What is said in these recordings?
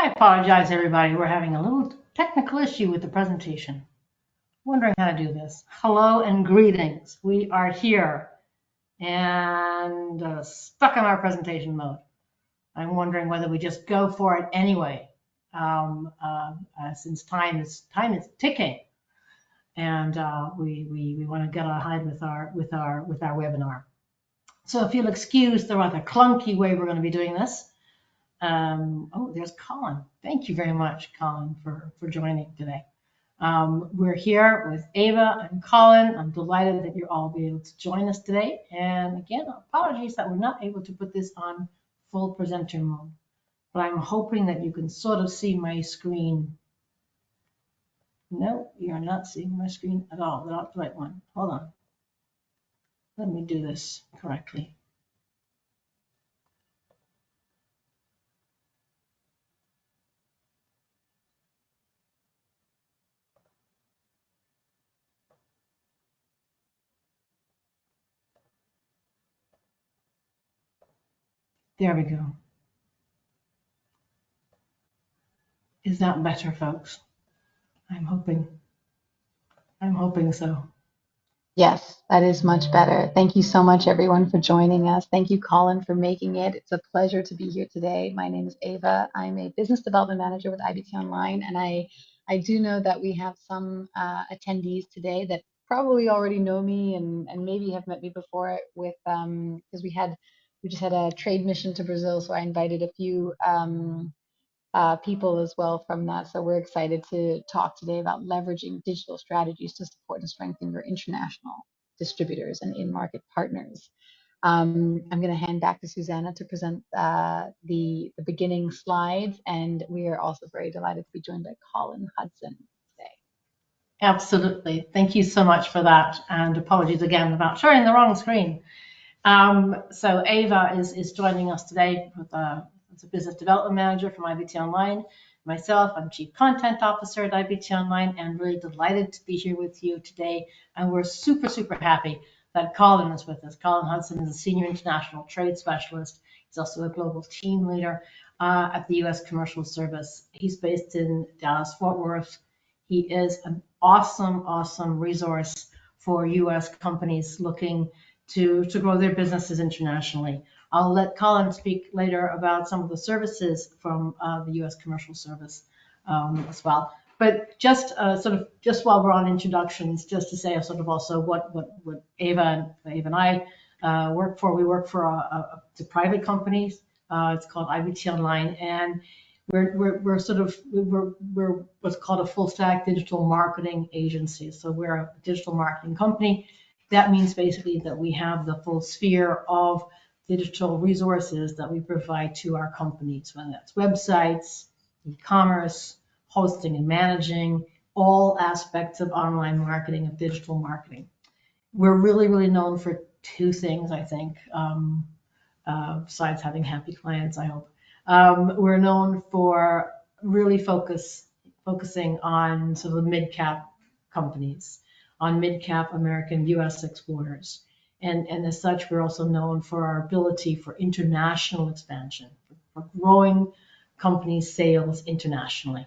I apologize, everybody. We're having a little technical issue with the presentation. Wondering how to do this. Hello and greetings. We are here and stuck in our presentation mode. I'm wondering whether we just go for it anyway, since time is ticking, and we want to get ahead with our webinar. So if you'll excuse the rather clunky way we're going to be doing this. Oh, there's Colin. Thank you very much, Colin, for joining today. We're here with Ava and Colin. I'm delighted that you're all be able to join us today. And again, apologies that we're not able to put this on full presenter mode, but I'm hoping that you can sort of see my screen. No, you're not seeing my screen at all. Not the right one. Hold on. Let me do this correctly. There we go. Is that better, folks? I'm hoping so. Yes, that is much better. Thank you so much, everyone, for joining us. Thank you, Colin, for making it. It's a pleasure to be here today. My name is Ava. I'm a business development manager with IBT Online, and I do know that we have some attendees today that probably already know me and maybe have met me before with because we just had a trade mission to Brazil, so I invited a few people as well from that. So we're excited to talk today about leveraging digital strategies to support and strengthen your international distributors and in-market partners. I'm going to hand back to Susanna to present the beginning slides, and we are also very delighted to be joined by Colin Hudson today. Absolutely. Thank you so much for that, and apologies again about sharing the wrong screen. So Ava is joining us today as a business development manager from IBT Online. Myself, I'm Chief Content Officer at IBT Online, and really delighted to be here with you today. And we're super, super happy that Colin is with us. Colin Hudson is a Senior International Trade Specialist. He's also a Global Team Leader at the U.S. Commercial Service. He's based in Dallas-Fort Worth. He is an awesome resource for U.S. companies looking to grow their businesses internationally. I'll let Colin speak later about some of the services from the U.S. Commercial Service as well. But just while we're on introductions, just to say sort of also what Ava and I work for. We work for a private company. It's called IBT Online, and we're what's called a full stack digital marketing agency. So we're a digital marketing company. That means basically that we have the full sphere of digital resources that we provide to our companies, whether that's websites, e-commerce, hosting and managing, all aspects of online marketing, of digital marketing. We're really known for two things, I think, besides having happy clients, I hope. We're known for really focusing on sort of mid-cap companies, on mid-cap American U.S. exporters. And as such, we're also known for our ability for international expansion, for growing company sales internationally.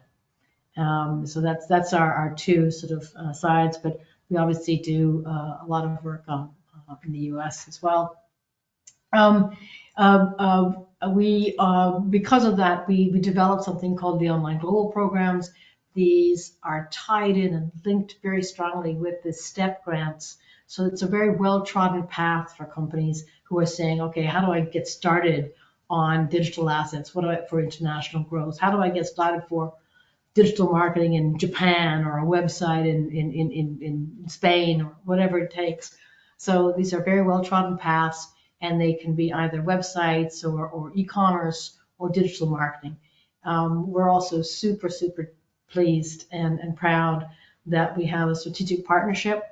So that's our two sort of sides, but we obviously do a lot of work in the U.S. as well. Because of that, we developed something called the Online Global Programs. These are tied in and linked very strongly with the STEP grants. So it's a very well-trodden path for companies who are saying, okay, how do I get started on digital assets? For international growth? How do I get started for digital marketing in Japan, or a website in Spain, or whatever it takes? So these are very well-trodden paths, and they can be either websites or e-commerce or digital marketing. We're also super pleased and proud that we have a strategic partnership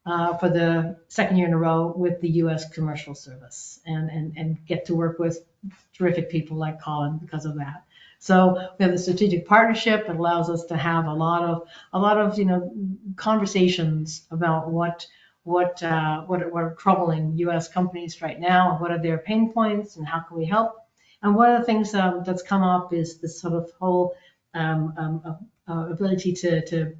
for the second year in a row with the U.S. Commercial Service, and get to work with terrific people like Colin because of that. So we have a strategic partnership that allows us to have a lot of conversations about what are troubling U.S. companies right now, and what are their pain points, and how can we help. And one of the things that's come up is this sort of whole ability to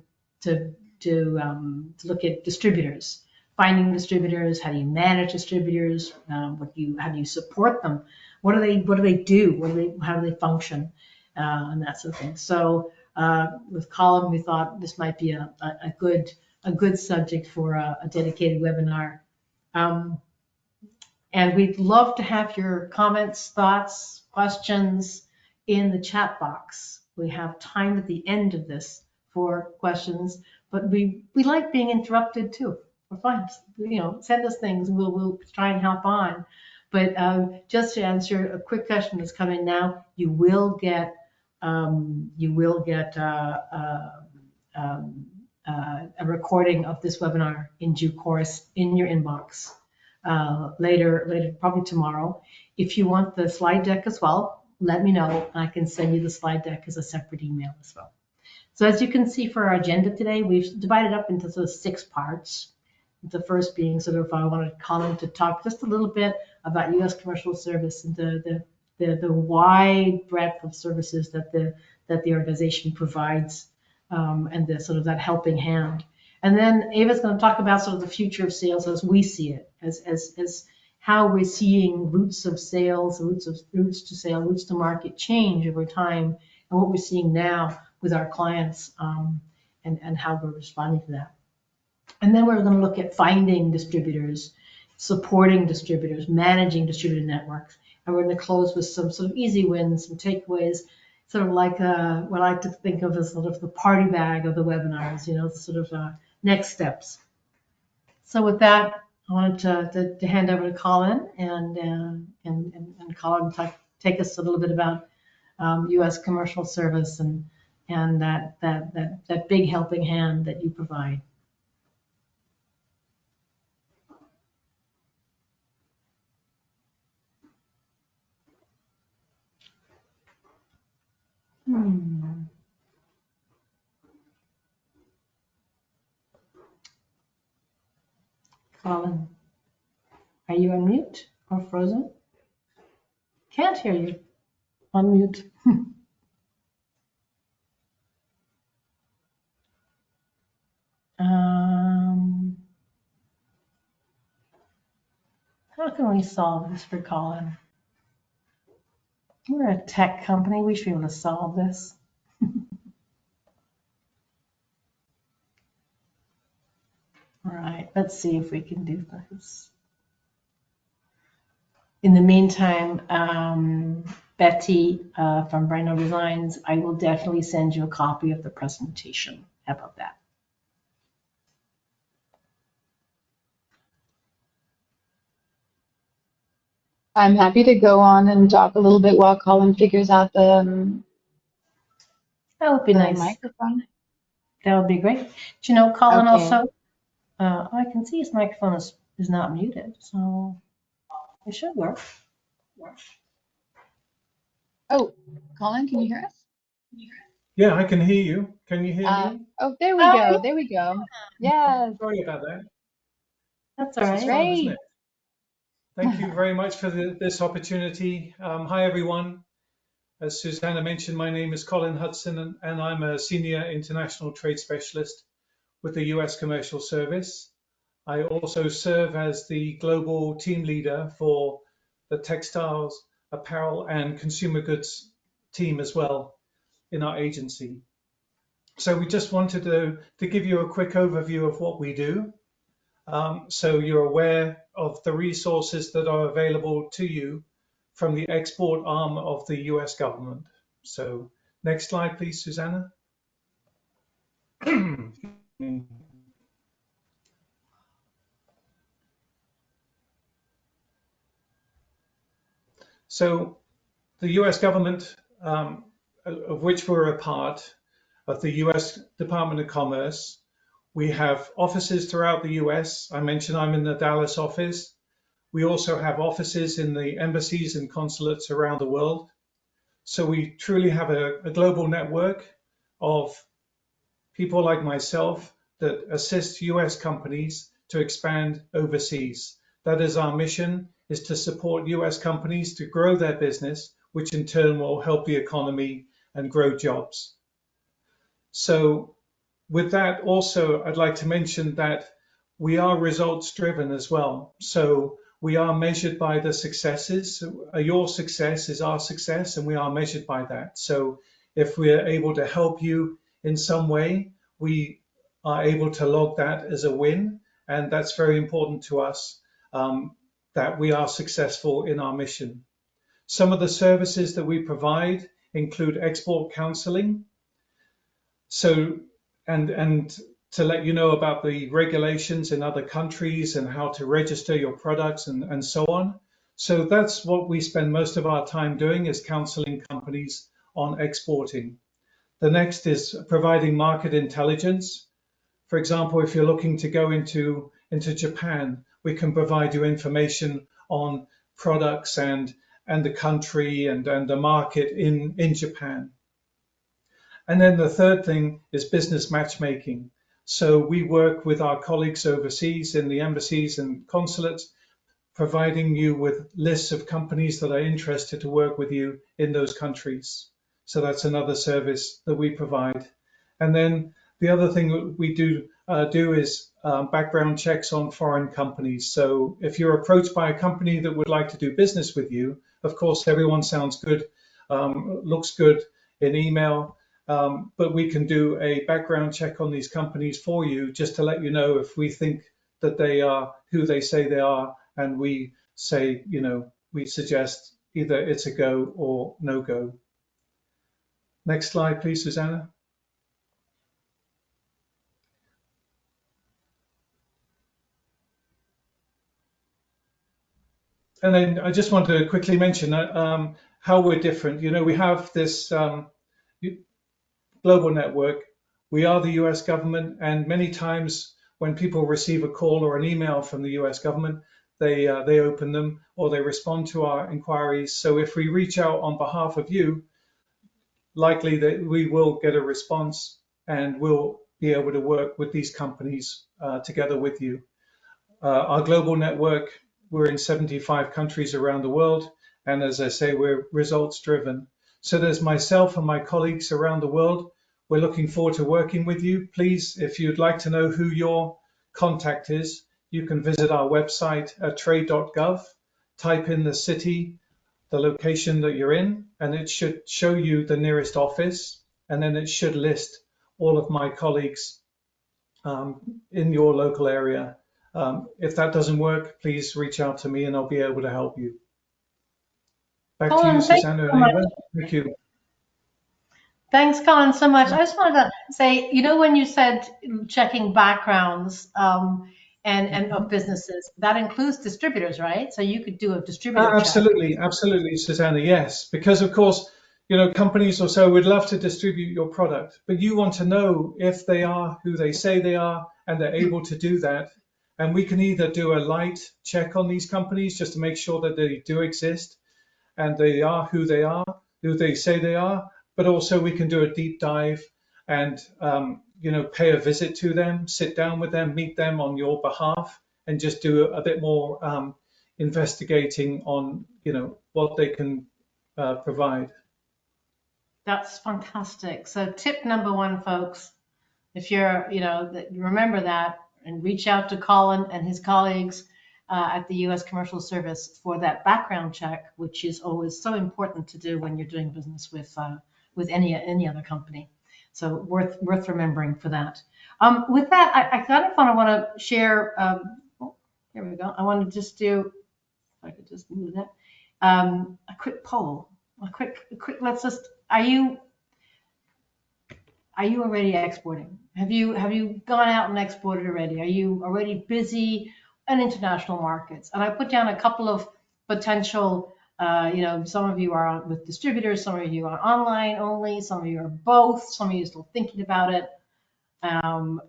look at distributors, finding distributors. How do you manage distributors? How do you support them? What do they do? How do they function? And that sort of thing. So with Colin, we thought this might be a good subject for a dedicated webinar. And we'd love to have your comments, thoughts, questions in the chat box. We have time at the end of this for questions, but we like being interrupted too. We're fine. Send us things and we'll try and hop on. But just to answer a quick question that's coming now, you will get a recording of this webinar in due course in your inbox. Later, probably tomorrow. If you want the slide deck as well, let me know. I can send you the slide deck as a separate email as well. So as you can see for our agenda today, we've divided up into sort of 6 parts. The first being sort of, I wanted Colin to talk just a little bit about U.S. commercial service and the wide breadth of services that the organization provides, and the sort of that helping hand. And then Ava's going to talk about sort of the future of sales as we see it, as how we're seeing routes of sales, routes to sale, routes to market change over time, and what we're seeing now with our clients, and how we're responding to that. And then we're going to look at finding distributors, supporting distributors, managing distributor networks, and we're going to close with some sort of easy wins, some takeaways, sort of like what I like to think of as sort of the party bag of the webinars, sort of next steps. So with that, I wanted to hand over to Colin and Colin take us a little bit about U.S. commercial service and that big helping hand that you provide. Colin, are you on mute or frozen? Can't hear you. On mute. How can we solve this for Colin? We're a tech company. We should be able to solve this. All right, let's see if we can do this. In the meantime, Betty from Brino Designs, I will definitely send you a copy of the presentation. How about that? I'm happy to go on and talk a little bit while Colin figures out the That would be nice. Microphone. That would be great. Do you know, Colin, Okay. also, I can see his microphone is not muted, so it should work. Oh, Colin, can you hear us? Yeah, I can hear you. Can you hear me? Oh, there we go. There we go. Yes. Sorry about that. That's all This is right. fun, isn't Great. it? Thank you very much for this opportunity. Hi, everyone. As Susanna mentioned, my name is Colin Hudson, and I'm a Senior International Trade Specialist with the US Commercial Service. I also serve as the Global Team Leader for the Textiles, Apparel, and Consumer Goods team as well in our agency. So we just wanted to give you a quick overview of what we do. So you're aware of the resources that are available to you from the export arm of the US government. So next slide, please, Susanna. So the US government, of which we're a part of the US Department of Commerce, we have offices throughout the US. I mentioned I'm in the Dallas office. We also have offices in the embassies and consulates around the world. So we truly have a global network of people like myself that assist US companies to expand overseas. That is our mission, is to support US companies to grow their business which in turn will help the economy and grow jobs. So with that also, I'd like to mention that we are results driven as well. So we are measured by the successes. Your success is our success, and we are measured by that. So if we're able to help you in some way, we are able to log that as a win. And that's very important to us, that we are successful in our mission. Some of the services that we provide include export counseling. So, and to let you know about the regulations in other countries and how to register your products and so on. So that's what we spend most of our time doing, is counseling companies on exporting. The next is providing market intelligence. For example, if you're looking to go into Japan, we can provide you information on products and the country and the market in Japan. And then the third thing is business matchmaking. So we work with our colleagues overseas in the embassies and consulates, providing you with lists of companies that are interested to work with you in those countries. So that's another service that we provide. And then the other thing that we do is background checks on foreign companies. So if you're approached by a company that would like to do business with you, of course, everyone sounds good, looks good in email, but we can do a background check on these companies for you, just to let you know if we think that they are who they say they are, and we say, we suggest either it's a go or no go. Next slide, please, Susanna. And then I just want to quickly mention how we're different. We have this global network. We are the US government, and many times when people receive a call or an email from the US government, they open them or they respond to our inquiries. So if we reach out on behalf of you, likely that we will get a response and we'll be able to work with these companies together with you. Our global network, we're in 75 countries around the world, and as I say, we're results driven. So there's myself and my colleagues around the world. We're looking forward to working with you. Please, if you'd like to know who your contact is, you can visit our website at trade.gov, type in the city, the location that you're in, and it should show you the nearest office, and then it should list all of my colleagues in your local area. If that doesn't work, please reach out to me and I'll be able to help you. Back to you, Susanna and Ava. Thank you. Thanks, Colin, so much. I just wanted to say, when you said checking backgrounds and of businesses, that includes distributors, right? So you could do a distributor check. Absolutely, Susanna, yes. Because of course, companies or so would love to distribute your product, but you want to know if they are who they say they are and they're able to do that. And we can either do a light check on these companies just to make sure that they do exist and they are who they say they are, but also we can do a deep dive and pay a visit to them, sit down with them, meet them on your behalf, and just do a bit more investigating on what they can provide. That's fantastic. So tip number one, folks, if you're remember that, and reach out to Colin and his colleagues at the U.S. Commercial Service for that background check, which is always so important to do when you're doing business with any other company. So worth remembering for that. With that, I kind of want to share. Here we go. I want to just do. If I could just move that. A quick poll. A quick. Let's just. Are you already exporting? Have you gone out and exported already? Are you already busy in international markets? And I put down a couple of potential, some of you are with distributors, some of you are online only, some of you are both, some of you are still thinking about it. And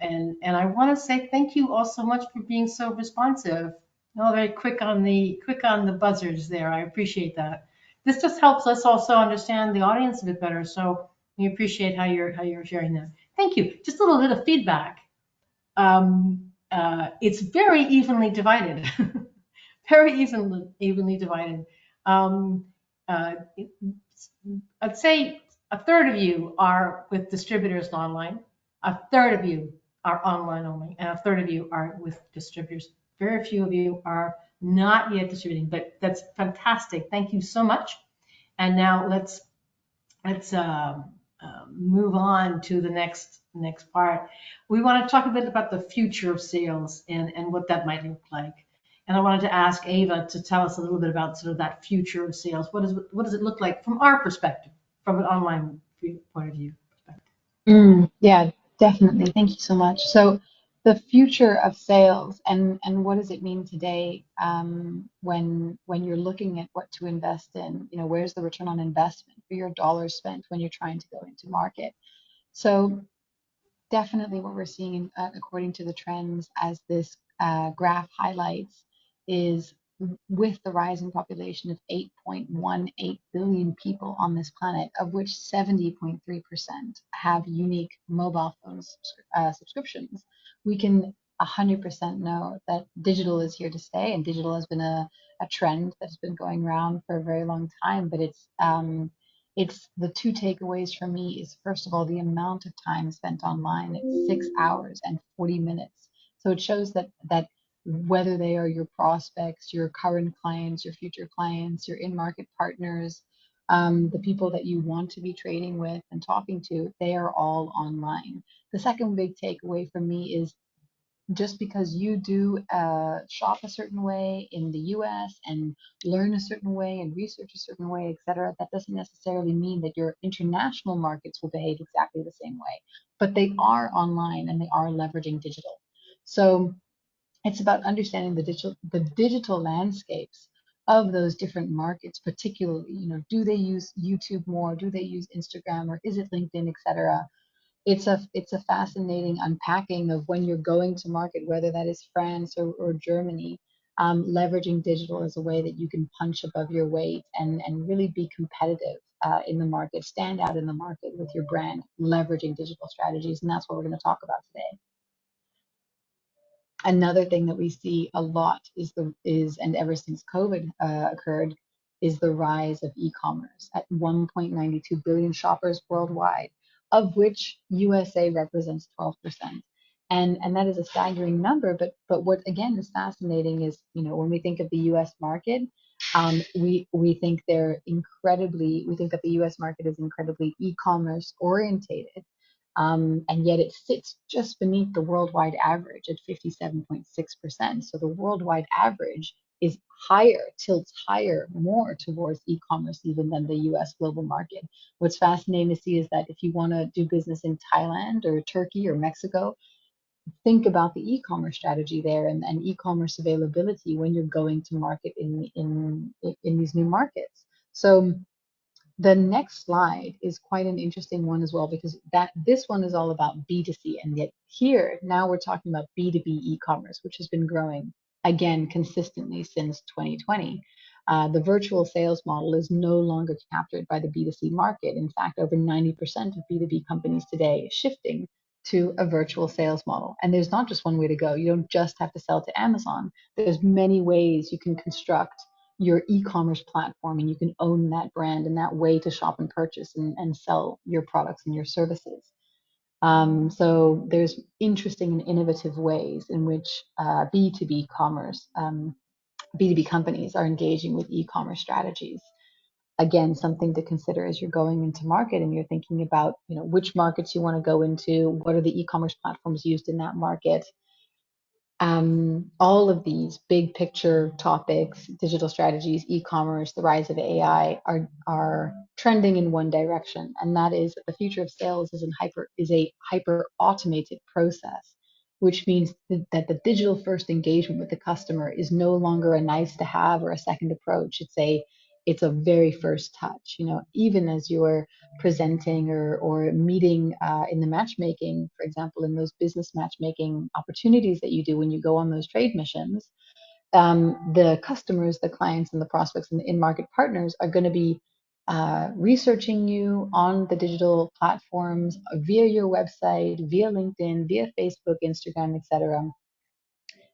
I want to say thank you all so much for being so responsive. Very quick on the buzzers there. I appreciate that. This just helps us also understand the audience a bit better. So we appreciate how you're sharing that. Thank you. Just a little bit of feedback. It's very evenly divided. Very evenly divided. I'd say a third of you are with distributors and online, a third of you are online only, and a third of you are with distributors. Very few of you are not yet distributing, but that's fantastic. Thank you so much. And now let's move on to the next part. We want to talk a bit about the future of sales and what that might look like. And I wanted to ask Ava to tell us a little bit about sort of that future of sales. What does it look like from our perspective, from an online point of view perspective? Yeah, definitely. Thank you so much. So the future of sales and what does it mean today when you're looking at what to invest in, where's the return on investment for your dollars spent when you're trying to go into market? So definitely what we're seeing according to the trends as this graph highlights is with the rising population of 8.18 billion people on this planet, of which 70.3% have unique mobile phone subscriptions, we can 100% know that digital is here to stay, and digital has been a trend that's been going around for a very long time, but it's the two takeaways for me is first of all the amount of time spent online. It's 6 hours and 40 minutes. So it shows that whether they are your prospects, your current clients, your future clients, your in-market partners, the people that you want to be trading with and talking to, they are all online. The second big takeaway for me is just because you do shop a certain way in the US and learn a certain way and research a certain way, et cetera, that doesn't necessarily mean that your international markets will behave exactly the same way. But they are online and they are leveraging digital. So it's about understanding the digital landscapes of those different markets, particularly, do they use YouTube more? Do they use Instagram, or is it LinkedIn, et cetera? It's a fascinating unpacking of when you're going to market, whether that is France or Germany, leveraging digital as a way that you can punch above your weight and really be competitive in the market, stand out in the market with your brand, leveraging digital strategies. And that's what we're going to talk about today. Another thing that we see a lot and ever since COVID occurred, is the rise of e-commerce at 1.92 billion shoppers worldwide, of which USA represents 12%. And that is a staggering number. But what again is fascinating is, when we think of the US market, we think that the US market is incredibly e-commerce orientated. And yet it sits just beneath the worldwide average at 57.6%. So the worldwide average is tilts higher, more towards e-commerce even than the US global market. What's fascinating to see is that if you want to do business in Thailand or Turkey or Mexico, think about the e-commerce strategy there and e-commerce availability when you're going to market in these new markets. So the next slide is quite an interesting one as well, because this one is all about B2C, and yet here now we're talking about B2B e-commerce, which has been growing again consistently since 2020. The virtual sales model is no longer captured by the B2C market. In fact, over 90% of B2B companies today is shifting to a virtual sales model. And there's not just one way to go. You don't just have to sell to Amazon. There's many ways you can construct your e-commerce platform, and you can own that brand and that way to shop and purchase and sell your products and your services. So there's interesting and innovative ways in which B2B commerce, B2B companies are engaging with e-commerce strategies. Again, something to consider as you're going into market and you're thinking about, which markets you want to go into, what are the e-commerce platforms used in that market. All of these big picture topics, digital strategies, e-commerce, the rise of AI are trending in one direction, and that is that the future of sales is a hyper automated process, which means that the digital first engagement with the customer is no longer a nice to have or a second approach. It's a very first touch. Even as you're presenting or meeting in the matchmaking, for example, in those business matchmaking opportunities that you do when you go on those trade missions, the customers, the clients, and the prospects and the in-market partners are going to be researching you on the digital platforms via your website, via LinkedIn, via Facebook, Instagram, etc.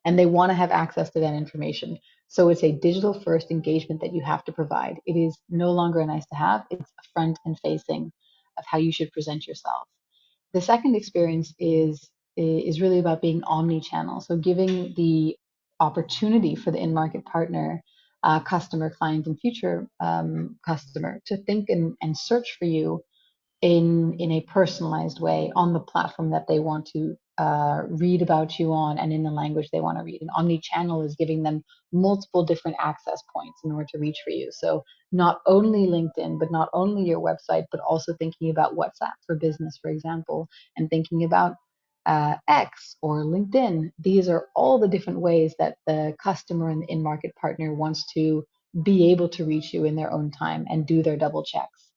And they want to have access to that information So it's a digital first engagement that you have to provide. It is no longer a nice to have, it's a front and facing of how you should present yourself. The second experience is really about being omni-channel. So giving the opportunity for the in-market partner, customer, client, and future customer to think and search for you in a personalized way on the platform that they want to read about you on and in the language they want to read. And omni-channel is giving them multiple different access points in order to reach for you. So not only LinkedIn, but not only your website, but also thinking about WhatsApp for business, for example, and thinking about X or LinkedIn. These are all the different ways that the customer and the in-market partner wants to be able to reach you in their own time and do their double checks.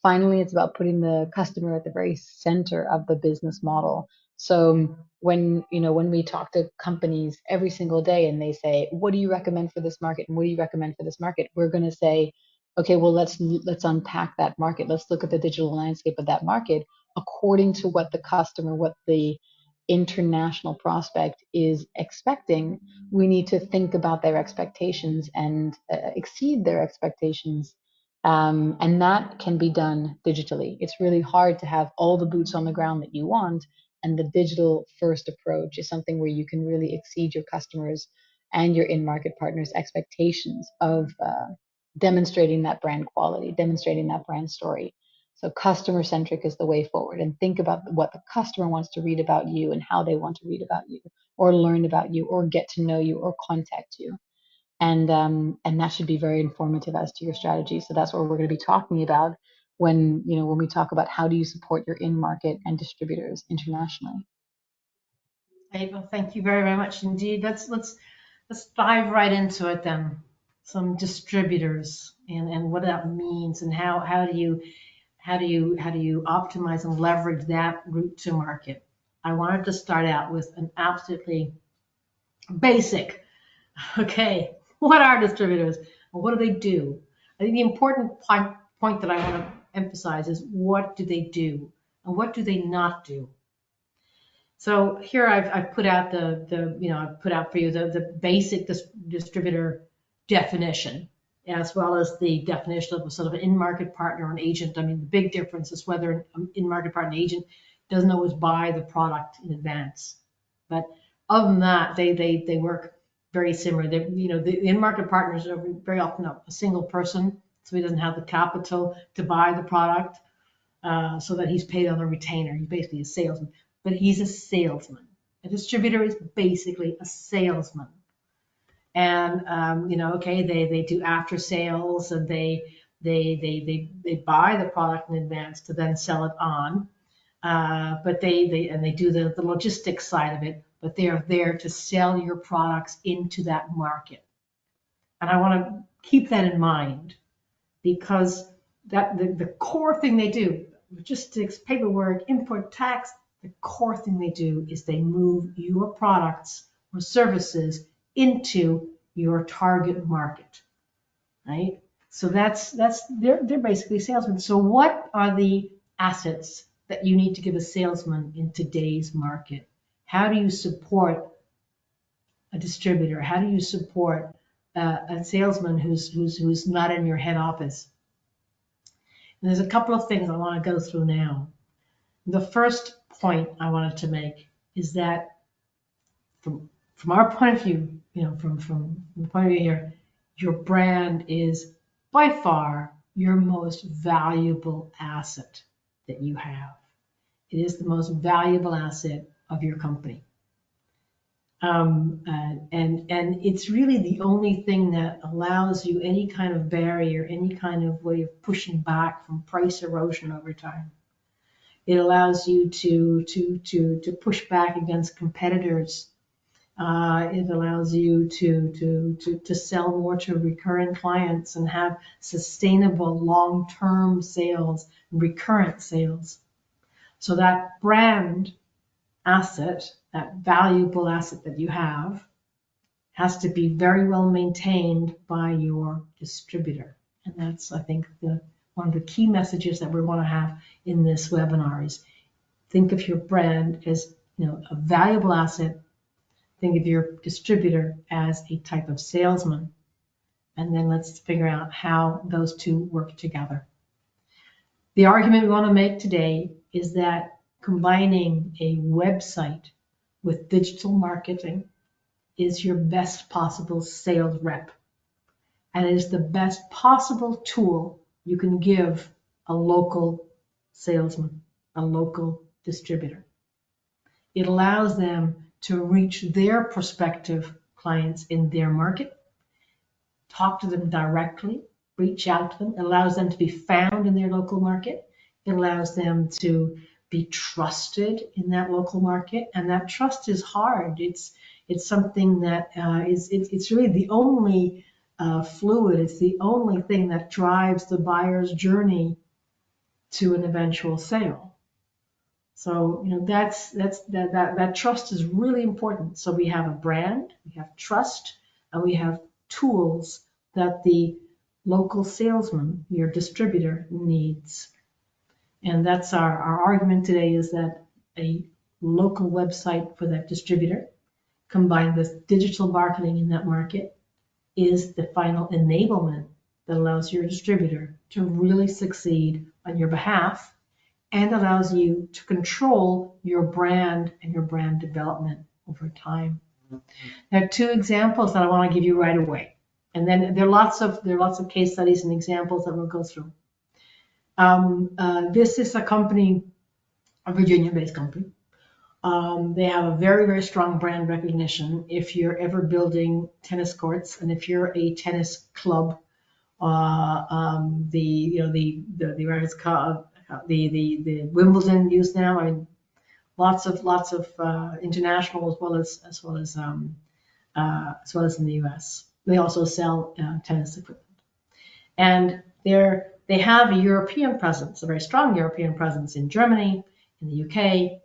Finally, it's about putting the customer at the very center of the business model. So when we talk to companies every single day and they say, what do you recommend for this market? And what do you recommend for this market? We're going to say, okay, well, let's unpack that market. Let's look at the digital landscape of that market according to what the customer, what the international prospect is expecting. We need to think about their expectations and exceed their expectations, and that can be done digitally. It's really hard to have all the boots on the ground that you want. And the digital first approach is something where you can really exceed your customers and your in-market partners' expectations of demonstrating that brand quality, demonstrating that brand story. So customer centric is the way forward, and think about what the customer wants to read about you and how they want to read about you or learn about you or get to know you or contact you. And that should be very informative as to your strategy. So that's what we're going to be talking about when we talk about how do you support your in-market and distributors internationally. Ava, thank you very, very much indeed. Let's dive right into it then. Some distributors and what that means and how do you optimize and leverage that route to market. I wanted to start out with an absolutely basic. Okay, what are distributors? And what do they do? I think the important point that I want to emphasize is what do they do and what do they not do? So here I've put out I've put out for you the basic distributor definition, as well as the definition of a sort of an in-market partner or an agent. I mean, the big difference is whether an in-market partner and agent doesn't always buy the product in advance. But other than that, they work very similar. The in-market partners are very often a single person, so he doesn't have the capital to buy the product, so that he's paid on a retainer. He's basically a salesman, but he's a salesman. A distributor is basically a salesman. And they do after sales, and they buy the product in advance to then sell it on. But they do the logistics side of it, but they are there to sell your products into that market. And I want to keep that in mind, because that the core thing they do, logistics, paperwork, import, tax, the core thing they do is they move your products or services into your target market, right? So they're basically salesmen. So what are the assets that you need to give a salesman in today's market? How do you support a distributor? How do you support a salesman who's not in your head office? And there's a couple of things I want to go through now. The first point I wanted to make is that from our point of view, from the point of view here, your brand is by far your most valuable asset that you have. It is the most valuable asset of your company. And it's really the only thing that allows you any kind of barrier, any kind of way of pushing back from price erosion over time. It allows you to push back against competitors. It allows you to sell more to recurring clients and have sustainable long-term sales, recurrent sales. So that brand asset, that valuable asset that you have, has to be very well maintained by your distributor. And that's, I think, one of the key messages that we want to have in this webinar is think of your brand as a valuable asset think of your distributor as a type of salesman. And then let's figure out how those two work together. The argument we want to make today is that combining a website with digital marketing is your best possible sales rep. And it is the best possible tool you can give a local salesman, a local distributor. It allows them to reach their prospective clients in their market, talk to them directly, reach out to them. It allows them to be found in their local market. It allows them to be trusted in that local market, and that trust is hard. It's something that it's really the only fluid. It's the only thing that drives the buyer's journey to an eventual sale. So that trust is really important. So we have a brand, we have trust, and we have tools that the local salesman, your distributor, needs. And that's our argument today, is that a local website for that distributor combined with digital marketing in that market is the final enablement that allows your distributor to really succeed on your behalf and allows you to control your brand and your brand development over time. There are two examples that I want to give you right away. And then there are lots of case studies and examples that we'll go through. This is a company, a Virginia-based company. They have a very, very strong brand recognition. If you're ever building tennis courts, and if you're a tennis club, the Wimbledon use now. I mean, lots of international as well as in the U.S. They also sell tennis equipment, and they have a European presence, a very strong European presence in Germany, in the UK,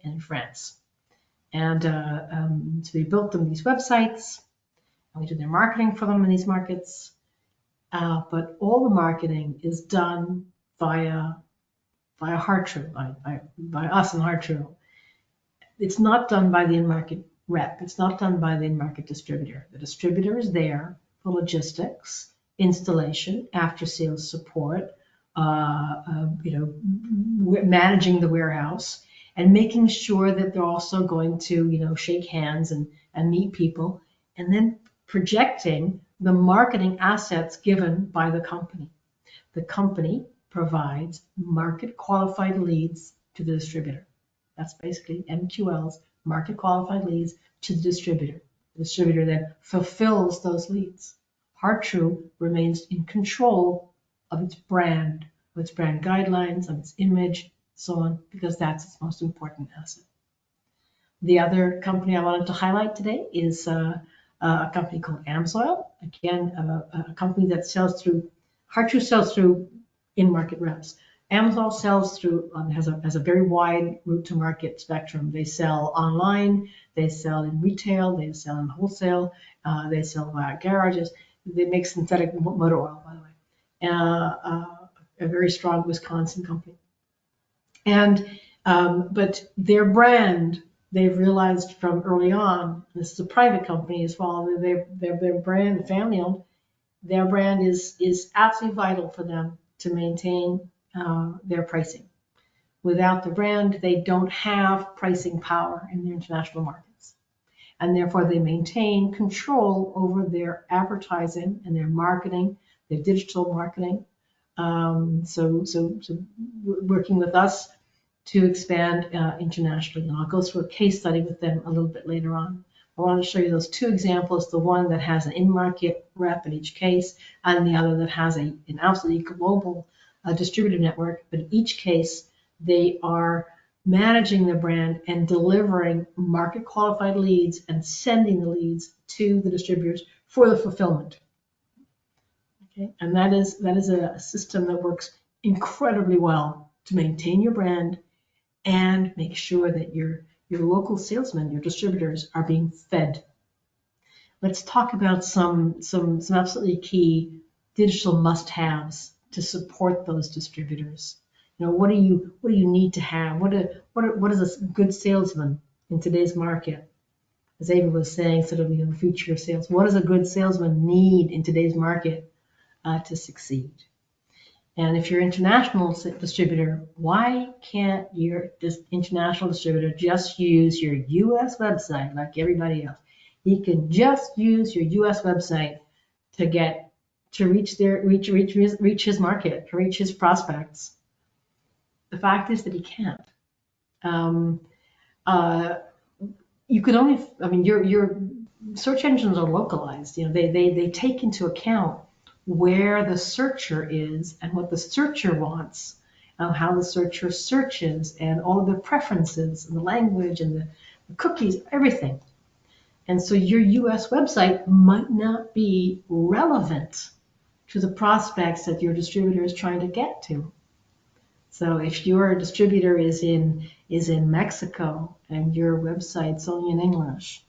and in France. And so we built them these websites, and we do their marketing for them in these markets. But all the marketing is done via Hartrue, by us and Hartrue. It's not done by the in-market rep. It's not done by the in-market distributor. The distributor is there for logistics, installation, after-sales support, managing the warehouse, and making sure that they're also going to, shake hands and meet people, and then projecting the marketing assets given by the company. The company provides market qualified leads to the distributor. That's basically MQLs, market qualified leads to the distributor. The distributor then fulfills those leads. Hartrue remains in control of its brand guidelines, of its image, so on, because that's its most important asset. The other company I wanted to highlight today is a company called Amsoil. Again, a company that sells through, Hartrue sells through in-market reps. Amsoil sells through, has a very wide route to market spectrum. They sell online, they sell in retail, they sell in wholesale, they sell via garages. They make synthetic motor oil, by the way. A very strong Wisconsin company. And but their brand, they've realized from early on, this is a private company as well, their brand, family owned, their brand is absolutely vital for them to maintain their pricing. Without the brand, they don't have pricing power in their international markets. And therefore they maintain control over their advertising and their marketing, their digital marketing. So working with us to expand internationally. And I'll go through a case study with them a little bit later on. I want to show you those two examples, the one that has an in-market rep in each case, and the other that has an absolutely global distributor network. But in each case, they are managing the brand and delivering market qualified leads and sending the leads to the distributors for the fulfillment. Okay? And that is a system that works incredibly well to maintain your brand and make sure that your local salesmen, your distributors, are being fed. Let's talk about some absolutely key digital must-haves to support those distributors. What do you need to have? What is a good salesman in today's market? as Ava was saying, sort of, the future of sales. What does a good salesman need in today's market to succeed? And if you're an international distributor, why can't your international distributor just use your US website like everybody else? He can just use your US website to reach his market, to reach his prospects. The fact is that he can't. You could only, your search engines are localized. They take into account where the searcher is and what the searcher wants, how the searcher searches, and all of the preferences and the language and the cookies, everything. And so your US website might not be relevant to the prospects that your distributor is trying to get to. So if your distributor is in Mexico and your website's only in English,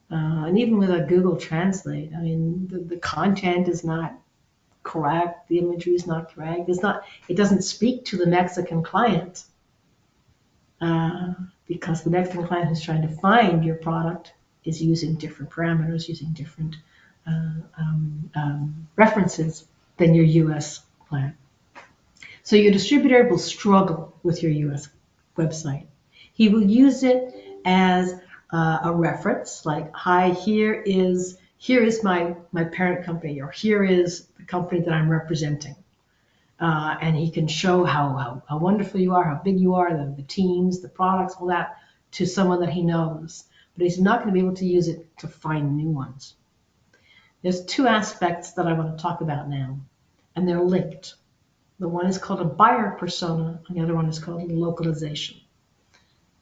and even with a Google Translate, the content is not correct, the imagery is not correct. It doesn't speak to the Mexican client, because the Mexican client who's trying to find your product is using different parameters, using different references than your US client. So your distributor will struggle with your US website. He will use it as a reference, like, hi, here is my parent company, or here is the company that I'm representing. And he can show how wonderful you are, how big you are, the teams, the products, all that, to someone that he knows. But he's not going to be able to use it to find new ones. There's two aspects that I want to talk about now, and they're linked. The one is called a buyer persona, and the other one is called localization.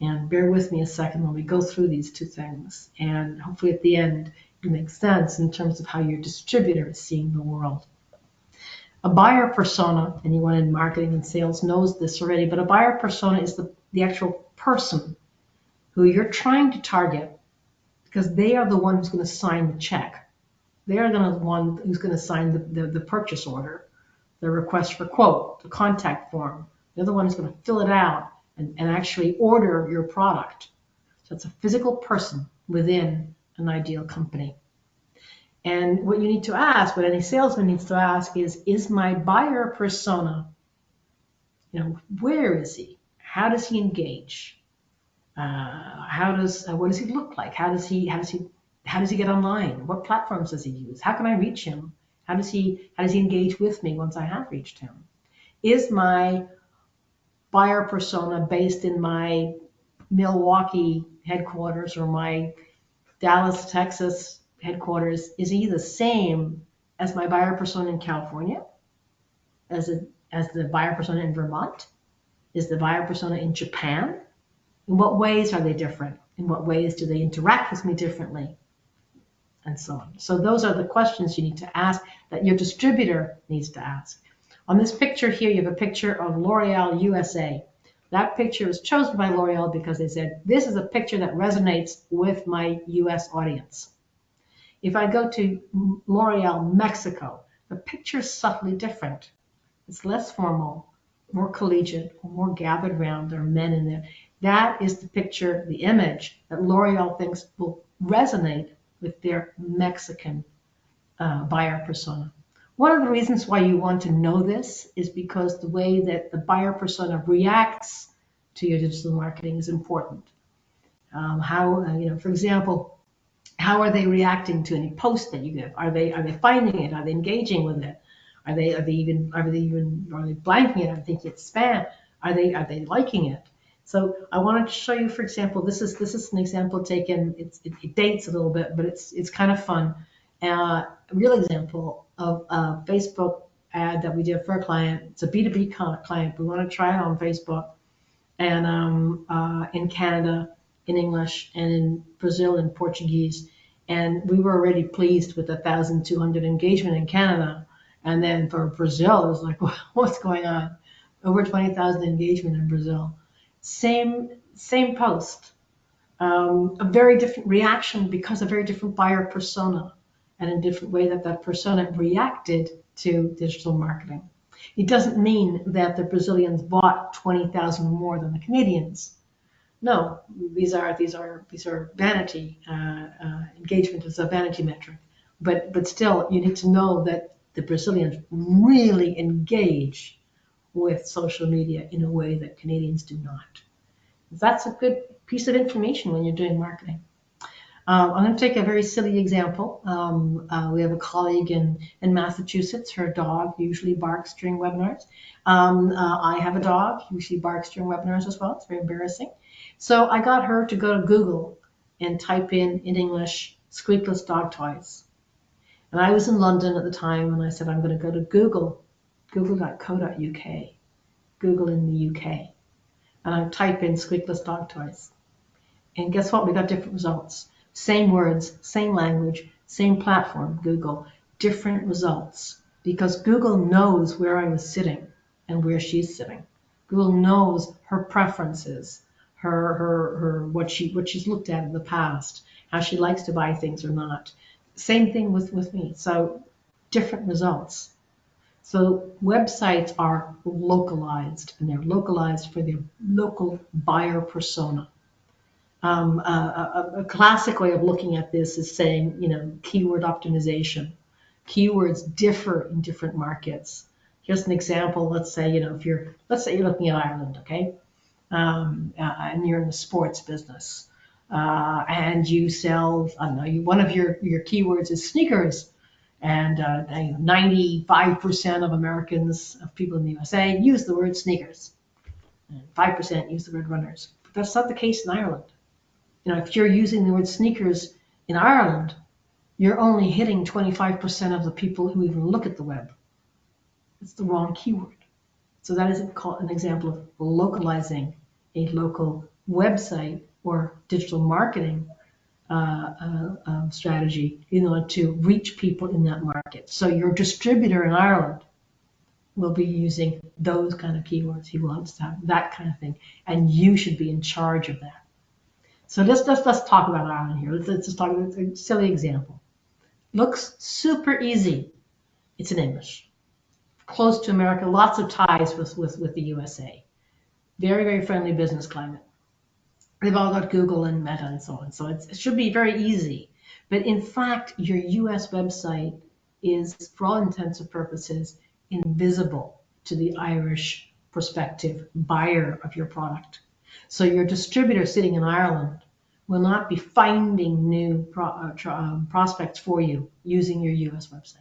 And bear with me a second when we go through these two things, and hopefully at the end it makes sense in terms of how your distributor is seeing the world. A buyer persona, anyone in marketing and sales knows this already, but a buyer persona is the actual person who you're trying to target, because they are the one who's going to sign the check. They are the one who's going to sign the purchase order, the request for quote, the contact form. They're the one who's going to fill it out and actually order your product. So it's a physical person within an ideal company. And what you need to ask, what any salesman needs to ask is my buyer persona, where is he? How does he engage? What does he look like? How does he get online? What platforms does he use? How can I reach him? How does he engage with me once I have reached him? Is my buyer persona based in my Milwaukee headquarters or my Dallas, Texas headquarters? Is he the same as my buyer persona in California? As the buyer persona in Vermont? Is the buyer persona in Japan? In what ways are they different? In what ways do they interact with me differently? And so on. So those are the questions you need to ask, that your distributor needs to ask. On this picture here, you have a picture of L'Oreal USA. That picture was chosen by L'Oreal because they said, this is a picture that resonates with my US audience. If I go to L'Oreal Mexico, the picture is subtly different. It's less formal, more collegiate, more gathered around. There are men in there. That is the picture, the image that L'Oreal thinks will resonate with their Mexican buyer persona. One of the reasons why you want to know this is because the way that the buyer persona reacts to your digital marketing is important. For example, how are they reacting to any post that you give? Are they finding it? Are they engaging with it? Are they blanking it? Are they thinking it's spam? Are they liking it? So I wanted to show you, for example, this is an example taken. It dates a little bit, but it's kind of fun. A real example of a Facebook ad that we did for a client. It's a B2B client. We want to try it on Facebook, and in Canada in English, and in Brazil in Portuguese. And we were already pleased with 1,200 engagement in Canada. And then for Brazil, it was like, what's going on? Over 20,000 engagement in Brazil. Same post, a very different reaction because a very different buyer persona and a different way that persona reacted to digital marketing. It doesn't mean that the Brazilians bought 20,000 more than the Canadians. No, these are vanity. Engagement is a vanity metric, but still, you need to know that the Brazilians really engage with social media in a way that Canadians do not. That's a good piece of information when you're doing marketing. I'm going to take a very silly example. We have a colleague in Massachusetts. Her dog usually barks during webinars. I have a dog, usually barks during webinars as well. It's very embarrassing. So I got her to go to Google and type in English, squeakless dog toys. And I was in London at the time, and I said, I'm going to go to Google, google.co.uk, Google in the UK. And I type in squeakless dog toys. And guess what? We got different results. Same words, same language, same platform, Google, different results. Because Google knows where I was sitting and where she's sitting. Google knows her preferences, her what she's looked at in the past, how she likes to buy things or not. Same thing with me. So different results. So websites are localized, and they're localized for their local buyer persona. A classic way of looking at this is saying, keyword optimization. Keywords differ in different markets. Just an example, let's say you're looking at Ireland, okay, and you're in the sports business, and you sell, I don't know, one of your keywords is sneakers, and 95% of Americans, of people in the USA, use the word sneakers, and 5% use the word runners. But that's not the case in Ireland. If you're using the word sneakers in Ireland, you're only hitting 25% of the people who even look at the web. It's the wrong keyword. So that is an example of localizing a local website or digital marketing strategy in order to reach people in that market. So your distributor in Ireland will be using those kind of keywords. He wants to have that kind of thing, and you should be in charge of that. So let's talk about Ireland here. Let's just talk about a silly example. Looks super easy. It's in English. Close to America, lots of ties with the USA. Very, very friendly business climate. They've all got Google and Meta and so on. So it should be very easy. But in fact, your US website is, for all intents and purposes, invisible to the Irish prospective buyer of your product. So your distributor sitting in Ireland will not be finding new prospects for you using your US website.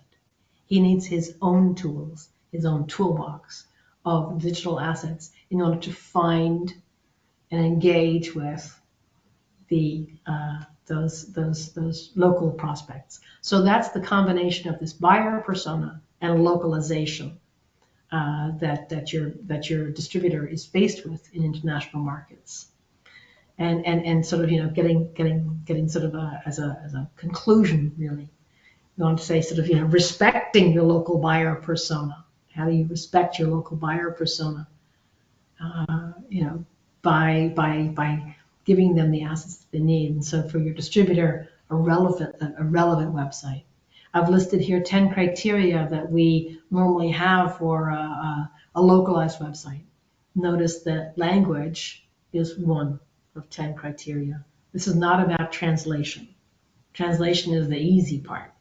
He needs his own tools, his own toolbox of digital assets in order to find and engage with those local prospects. So that's the combination of this buyer persona and localization that your distributor is faced with in international markets, and sort of getting sort of as a conclusion, really, you want to say sort of respecting your local buyer persona. How do you respect your local buyer persona? By giving them the assets that they need. And so for your distributor, a relevant website. I've listed here 10 criteria that we normally have for a localized website. Notice that language is one of 10 criteria. This is not about translation. Translation is the easy part.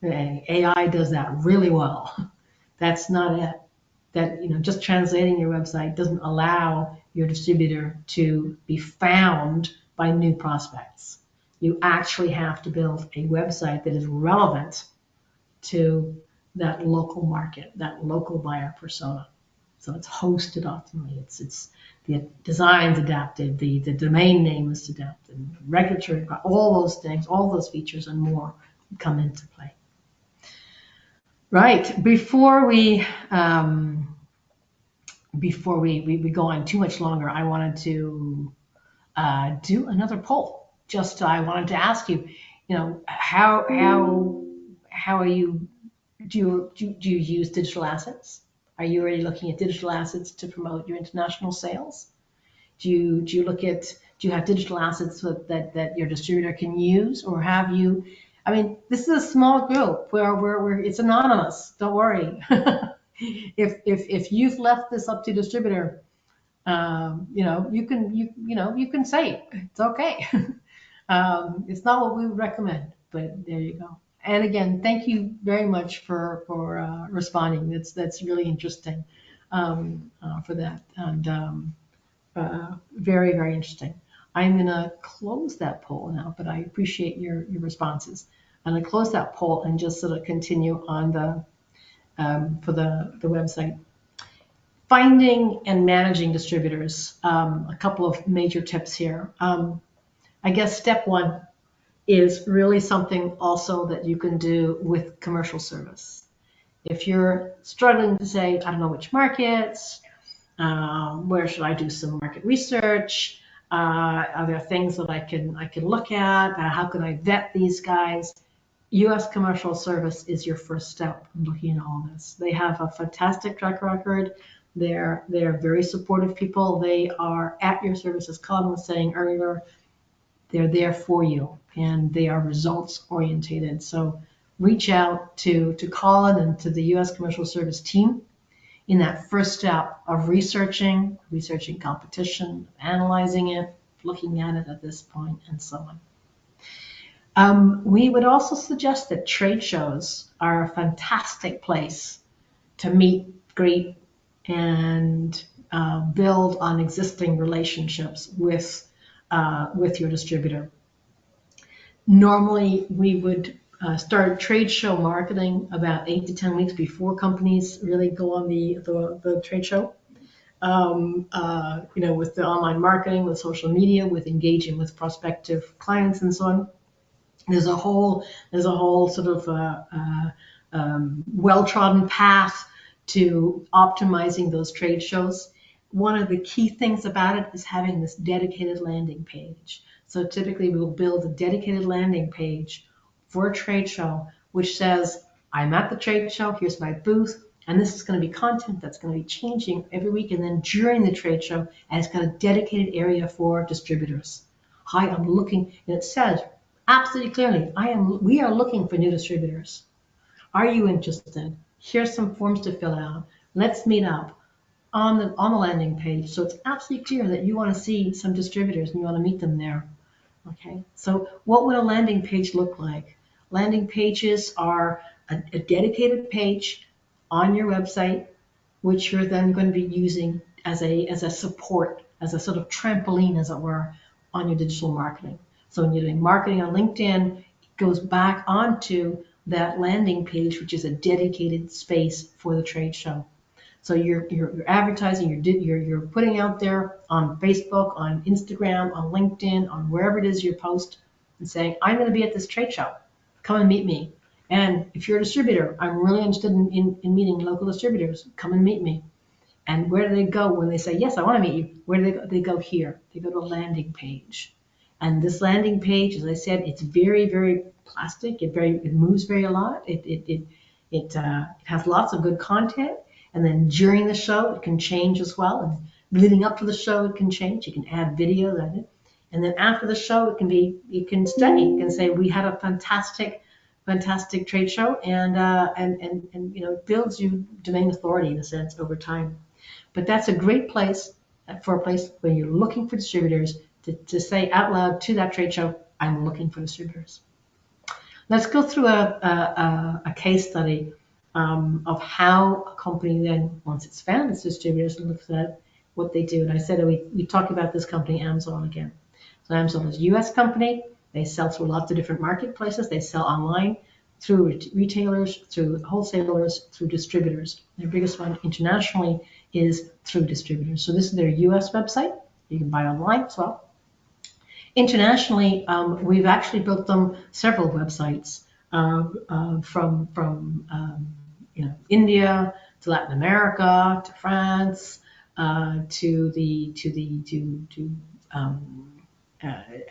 AI does that really well. That's not it. That just translating your website doesn't allow your distributor to be found by new prospects. You actually have to build a website that is relevant to that local market, that local buyer persona. So it's hosted optimally. It's the design's adapted, the domain name is adapted, regulatory, all those things, all those features and more come into play. Right, before we go on too much longer, I wanted to do another poll. I wanted to ask you, how are you? Do you use digital assets? Are you already looking at digital assets to promote your international sales? Do you have digital assets that your distributor can use, or have you? I mean, this is a small group where it's anonymous. Don't worry. If you've left this up to distributor, You can say it. It's okay. It's not what we would recommend, but there you go. And again, thank you very much for responding. That's really interesting for that, and very, very interesting. I'm going to close that poll now, but I appreciate your responses. I'm going to close that poll and just sort of continue on for the website. Finding and managing distributors. A couple of major tips here. I guess step one is really something also that you can do with commercial service. If you're struggling to say, I don't know which markets, where should I do some market research? Are there things that I can look at? How can I vet these guys? U.S. commercial service is your first step in looking at all this. They have a fantastic track record. They're very supportive people. They are at your service, as Colin was saying earlier. They're there for you, and they are results orientated. So reach out to Colin and to the U.S. commercial service team in that first step of researching competition, analyzing it, looking at it at this point, and so on. We would also suggest that trade shows are a fantastic place to meet, greet, and build on existing relationships with your distributor. Normally, we would start trade show marketing about 8 to 10 weeks before companies really go on the trade show. With the online marketing, with social media, with engaging with prospective clients, and so on. There's a whole sort of well-trodden path to optimizing those trade shows. One of the key things about it is having this dedicated landing page. So typically we'll build a dedicated landing page for a trade show, which says, I'm at the trade show, here's my booth, and this is going to be content that's going to be changing every week. And then during the trade show, and it's got a dedicated area for distributors. Hi, I'm looking, and it says absolutely clearly, we are looking for new distributors. Are you interested? Here's some forms to fill out. Let's meet up on the landing page. So it's absolutely clear that you want to see some distributors and you want to meet them there. Okay. So what would a landing page look like? Landing pages are a dedicated page on your website, which you're then going to be using as a support, as a sort of trampoline, as it were, on your digital marketing. So when you're doing marketing on LinkedIn, it goes back onto that landing page, which is a dedicated space for the trade show. So you're advertising, you're putting out there on Facebook, on Instagram, on LinkedIn, on wherever it is you post, and saying, I'm going to be at this trade show. Come and meet me. And if you're a distributor, I'm really interested in meeting local distributors. Come and meet me. And where do they go when they say, yes, I want to meet you? Where do they go? They go here. They go to a landing page. And this landing page, as I said, it's very, very plastic. It moves very a lot. It has lots of good content. And then during the show, it can change as well. And leading up to the show, it can change. You can add video at it. And then after the show, it can stay. You can say, we had a fantastic trade show, and it builds you domain authority in a sense over time. But that's a great place for a place where you're looking for distributors to say out loud to that trade show, I'm looking for distributors. Let's go through a case study of how a company then, once it's found its distributors, and looks at what they do. And I said we talked about this company, Amazon, again. So Amazon is a U.S. company. They sell through lots of different marketplaces. They sell online, through retailers, through wholesalers, through distributors. Their biggest one internationally is through distributors. So this is their U.S. website. You can buy online as well. Internationally, we've actually built them several websites from India to Latin America to France to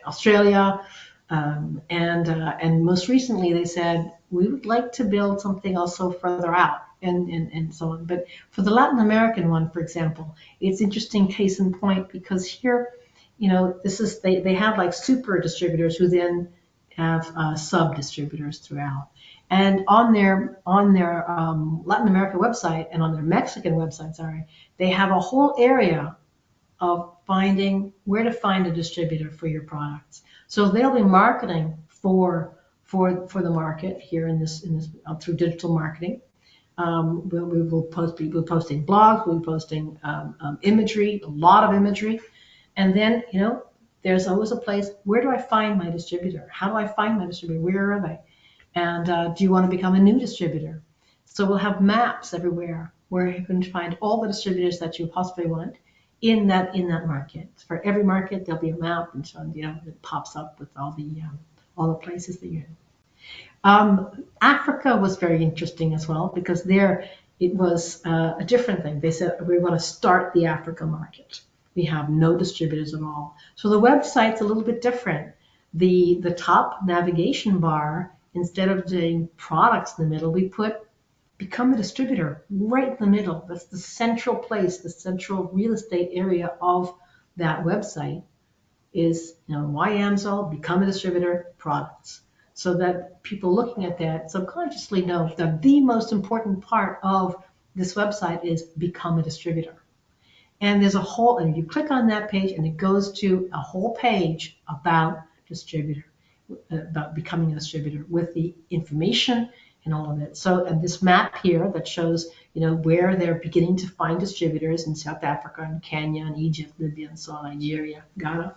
Australia, and most recently they said we would like to build something also further out and so on. But for the Latin American one, for example, it's interesting case in point because here, this is they have like super distributors who then have sub distributors throughout. And on their Latin America website and on their Mexican website, they have a whole area of finding where to find a distributor for your products. So they'll be marketing for the market here in this through digital marketing. We will be posting blogs, we'll be posting imagery, a lot of imagery, and then there's always a place. Where do I find my distributor? How do I find my distributor? Where are they? And do you want to become a new distributor? So we'll have maps everywhere where you can find all the distributors that you possibly want in that market. For every market, there'll be a map, and so it pops up with all the places that you're in. Africa was very interesting as well, because there it was a different thing. They said, we want to start the Africa market. We have no distributors at all. So the website's a little bit different. The top navigation bar, instead of doing products in the middle, we put become a distributor right in the middle. That's the central place, the central real estate area of that website is, why AMSOL, become a distributor, products. So that people looking at that subconsciously know that the most important part of this website is become a distributor. And there's and you click on that page and it goes to a whole page about distributor, about becoming a distributor with the information and all of it. So and this map here that shows, where they're beginning to find distributors in South Africa and Kenya and Egypt, Libya and so on, Nigeria, Ghana.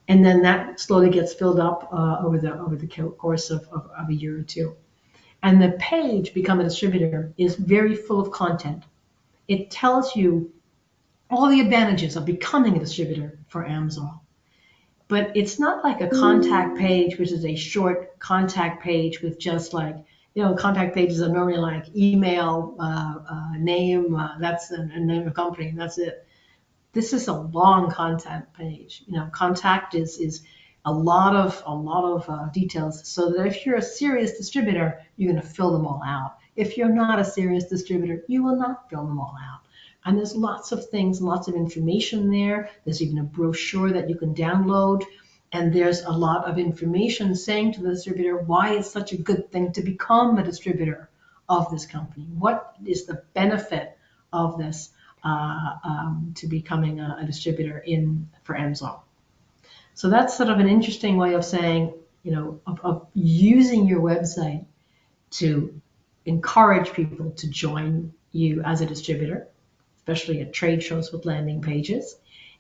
And then that slowly gets filled up over the course of a year or two. And the page, Become a Distributor, is very full of content. It tells you all the advantages of becoming a distributor for AMSOL. But it's not like a contact page, which is a short contact page with just like, contact pages are normally like email, name, that's a name of company, and that's it. This is a long content page. Contact is a lot of details, so that if you're a serious distributor, you're going to fill them all out. If you're not a serious distributor, you will not fill them all out. And there's lots of things, lots of information there. There's even a brochure that you can download. And there's a lot of information saying to the distributor why it's such a good thing to become a distributor of this company. What is the benefit of this to becoming a distributor for AMSOL? So that's sort of an interesting way of saying, of using your website to encourage people to join you as a distributor, especially at trade shows with landing pages.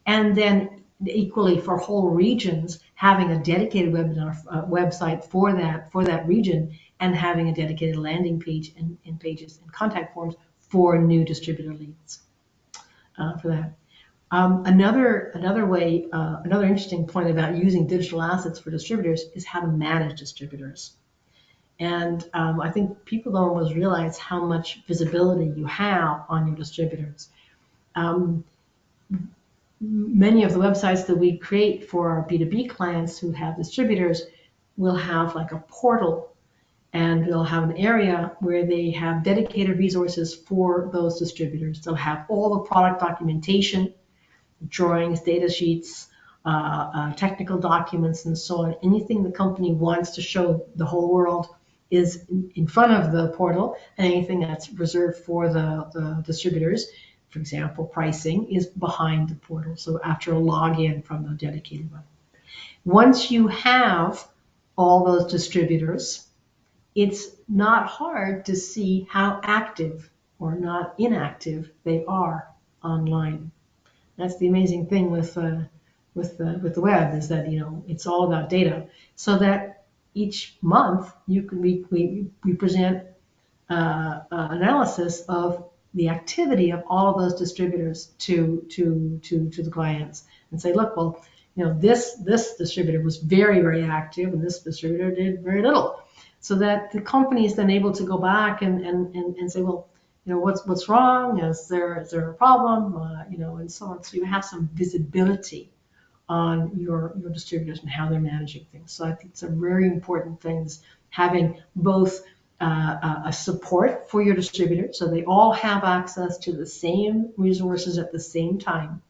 And then equally for whole regions, having a dedicated website for that region, and having a dedicated landing page and pages and contact forms for new distributor leads for that. Another interesting point about using digital assets for distributors is how to manage distributors. And I think people don't always realize how much visibility you have on your distributors. Many of the websites that we create for our B2B clients who have distributors will have like a portal, and they'll have an area where they have dedicated resources for those distributors. They'll have all the product documentation, drawings, data sheets, technical documents, and so on. Anything the company wants to show the whole world is in front of the portal, and anything that's reserved for the distributors, for example, pricing, is behind the portal. So after a login from the dedicated one. Once you have all those distributors, it's not hard to see how active or not inactive they are online. That's the amazing thing with the web, is that it's all about data. So that each month we present analysis of the activity of all of those distributors to the clients, and say, look, well, this distributor was very, very active, and this distributor did very little. So that the company is then able to go back and say, well, what's wrong? Is there a problem? And so on. So you have some visibility on your distributors and how they're managing things. So I think it's a very important thing, is having both a support for your distributor, so they all have access to the same resources at the same time.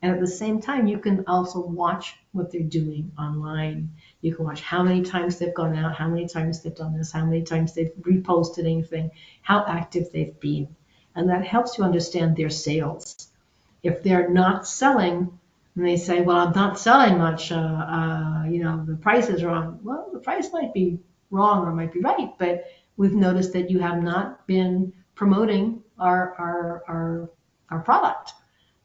And at the same time, you can also watch what they're doing online. You can watch how many times they've gone out, how many times they've done this, how many times they've reposted anything, how active they've been. And that helps you understand their sales. If they're not selling, and they say, well, I'm not selling much, the price is wrong. Well, the price might be wrong or might be right, but we've noticed that you have not been promoting our product.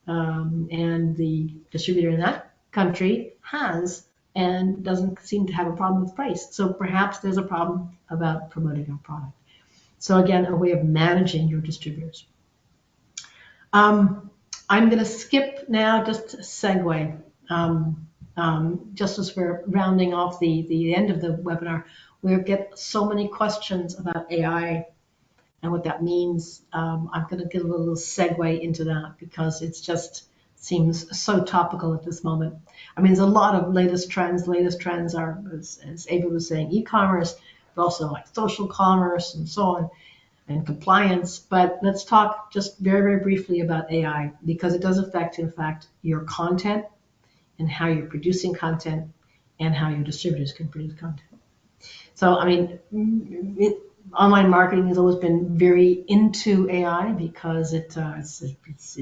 And the distributor in that country has and doesn't seem to have a problem with price. So perhaps there's a problem about promoting our product. So again, a way of managing your distributors. I'm going to skip now, just a segue. Just as we're rounding off the end of the webinar, we get so many questions about AI and what that means. I'm going to give a little segue into that because it's just seems so topical at this moment. I mean, there's a lot of latest trends. Latest trends are, as Ava was saying, e-commerce, but also like social commerce and so on, and compliance. But let's talk just very, very briefly about AI because it does affect, in fact, your content and how you're producing content and how your distributors can produce content. So, I mean, online marketing has always been very into AI because it's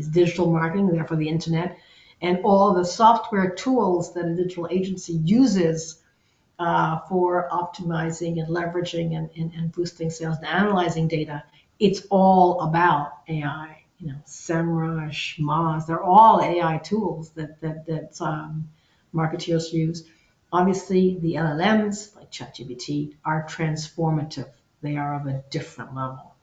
digital marketing, therefore the internet, and all the software tools that a digital agency uses for optimizing and leveraging and boosting sales and analyzing data. It's all about AI. You know, SEMrush, Moz, they're all AI tools that marketeers use. Obviously, the LLMs like ChatGPT are transformative. They are of a different level.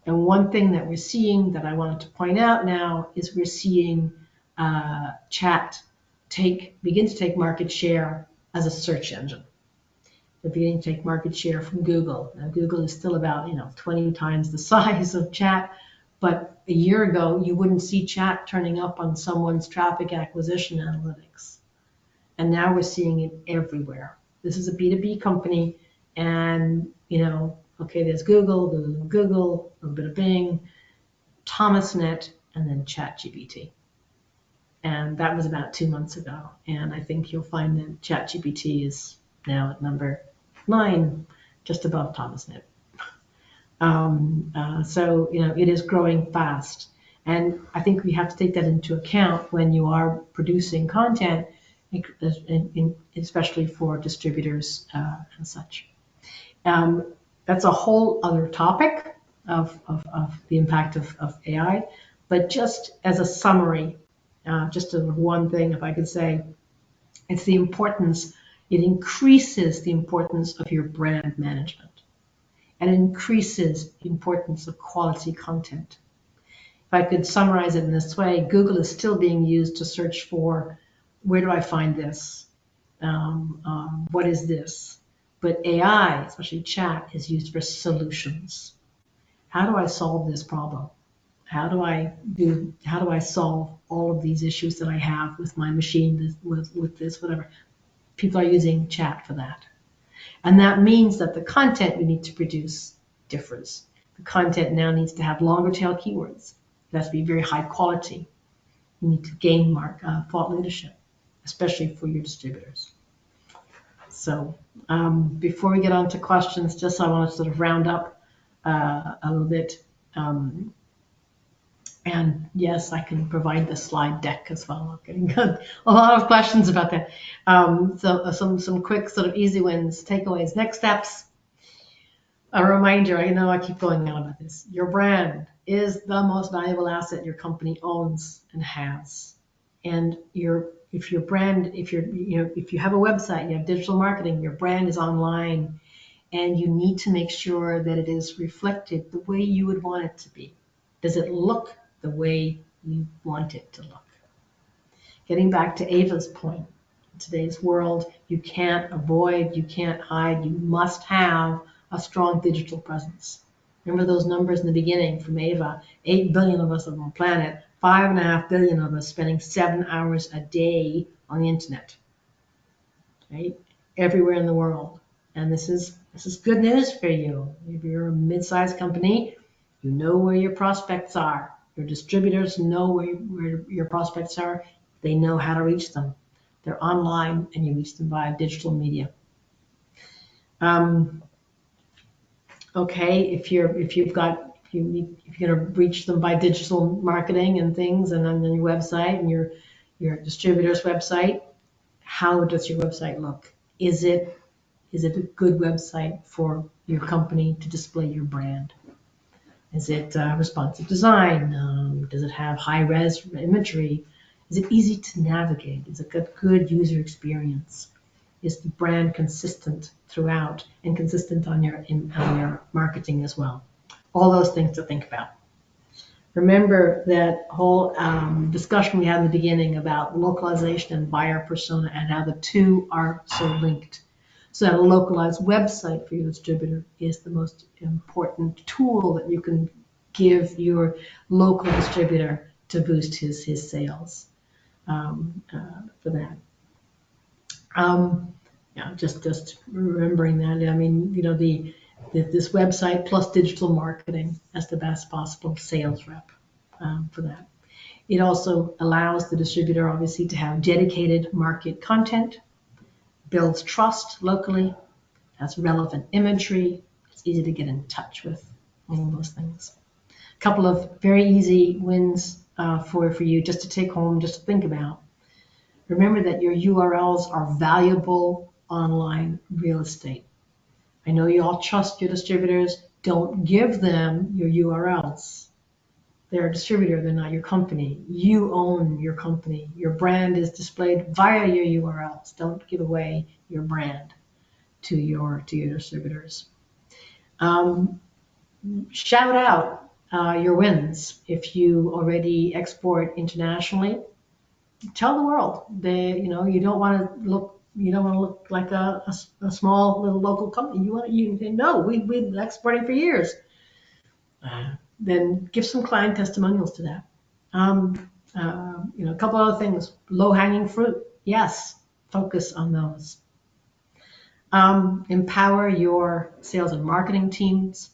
And one thing that we're seeing that I wanted to point out now is we're seeing chat begin to take market share as a search engine. They're beginning to take market share from Google. Now, Google is still about 20 times the size of chat, but a year ago you wouldn't see chat turning up on someone's traffic acquisition analytics. And now we're seeing it everywhere. This is a B2B company, and okay, there's Google, a little bit of Bing, Thomasnet, and then ChatGPT. And that was about 2 months ago. And I think you'll find that ChatGPT is now at number 9, just above Thomasnet. So it is growing fast. And I think we have to take that into account when you are producing content, especially for distributors and such. That's a whole other topic of the impact of AI. But just as a summary, just one thing, if I could say, it's the importance, it increases the importance of your brand management. And it increases the importance of quality content. If I could summarize it in this way, Google is still being used to search for, where do I find this? What is this? But AI, especially chat, is used for solutions. How do I solve this problem? How do I solve all of these issues that I have with my machine, with this, whatever? People are using chat for that. And that means that the content you need to produce differs. The content now needs to have longer tail keywords. It has to be very high quality. You need to gain thought leadership, especially for your distributors. So before we get on to questions, just I want to sort of round up a little bit. And yes, I can provide the slide deck as well. I'm getting a lot of questions about that. So some quick sort of easy wins, takeaways, next steps. A reminder, I know I keep going on about this. Your brand is the most valuable asset your company owns and has. And if you have a website, you have digital marketing, your brand is online, and you need to make sure that it is reflected the way you would want it to be. Does it look the way you want it to look? Getting back to Ava's point, in today's world, you can't avoid, you can't hide, you must have a strong digital presence. Remember those numbers in the beginning from Ava, 8 billion of us on the planet, 5.5 billion of us spending 7 hours a day on the internet, right? Everywhere in the world. And this is good news for you. If you're a mid-sized company, you know where your prospects are. Your distributors know where your prospects are. They know how to reach them. They're online, and you reach them via digital media. Okay, if you've got if you're going to reach them by digital marketing and things, and on your website and your distributor's website, how does your website look? Is it a good website for your company to display your brand? Is it responsive design? Does it have high-res imagery? Is it easy to navigate? Is it got good user experience? Is the brand consistent throughout and consistent on your marketing as well? All those things to think about. Remember that whole discussion we had in the beginning about localization and buyer persona and how the two are so linked. So that a localized website for your distributor is the most important tool that you can give your local distributor to boost his sales for that. Just remembering that. I mean, this website plus digital marketing as the best possible sales rep for that. It also allows the distributor, obviously, to have dedicated market content, builds trust locally, has relevant imagery, it's easy to get in touch with, all of those things. A couple of very easy wins for you just to take home, just to think about. Remember that your URLs are valuable online real estate. I know you all trust your distributors. Don't give them your URLs. They're a distributor, they're not your company. You own your company. Your brand is displayed via your URLs. Don't give away your brand to your distributors. Shout out your wins. If you already export internationally, tell the world. You don't want to look like a small little local company. You say, no, we've been exporting for years. Then give some client testimonials to that. A couple other things. Low hanging fruit. Yes, focus on those. Empower your sales and marketing teams.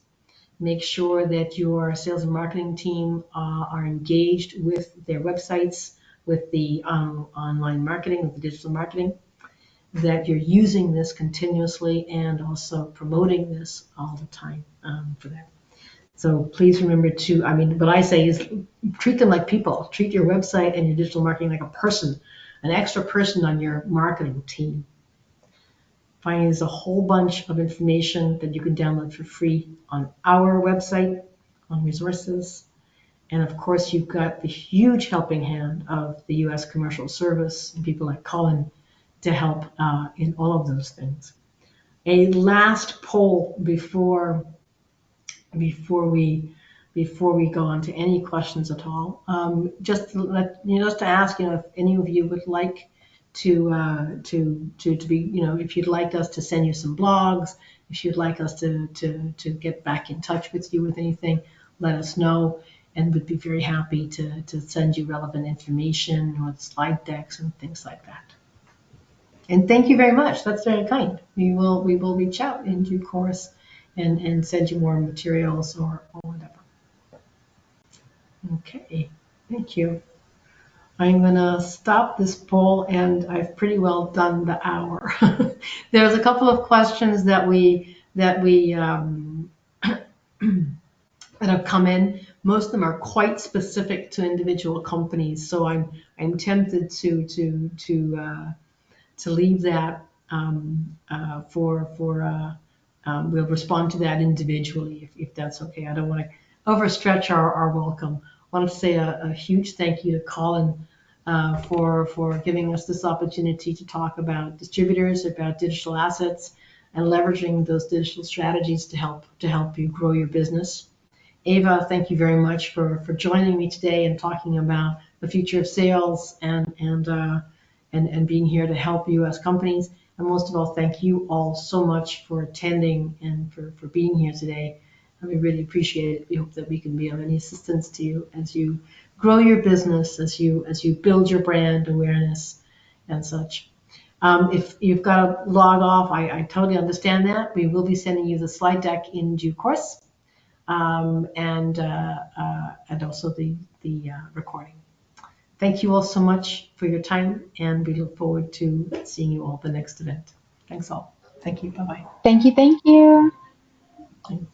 Make sure that your sales and marketing team are engaged with their websites, with the online marketing, with the digital marketing, that you're using this continuously and also promoting this all the time for that. So please remember what I say is treat them like people. Treat your website and your digital marketing like a person, an extra person on your marketing team. Finally, there's a whole bunch of information that you can download for free on our website, on resources. And of course, you've got the huge helping hand of the U.S. Commercial Service and people like Colin to help in all of those things. A last poll before we go on to any questions at all. Just to ask, if any of you would like to be, if you'd like us to send you some blogs, if you'd like us to get back in touch with you with anything, let us know, and we'd be very happy to send you relevant information or slide decks and things like that. And thank you very much. That's very kind. We will reach out in due course and send you more materials or whatever. Okay, thank you. I'm gonna stop this poll, and I've pretty well done the hour. There's a couple of questions that have come in. Most of them are quite specific to individual companies, so I'm tempted to leave that we'll respond to that individually if that's okay. I don't want to overstretch our welcome. I want to say a huge thank you to Colin for giving us this opportunity to talk about distributors, about digital assets, and leveraging those digital strategies to help you grow your business. Ava, thank you very much for joining me today and talking about the future of sales and being here to help you as companies. And most of all, thank you all so much for attending and for being here today. And we really appreciate it. We hope that we can be of any assistance to you as you grow your business, as you build your brand awareness and such. If you've got to log off, I totally understand that. We will be sending you the slide deck in due course, and also the recording. Thank you all so much for your time, and we look forward to seeing you all at the next event. Thanks all. Thank you. Bye-bye. Thank you. Thanks.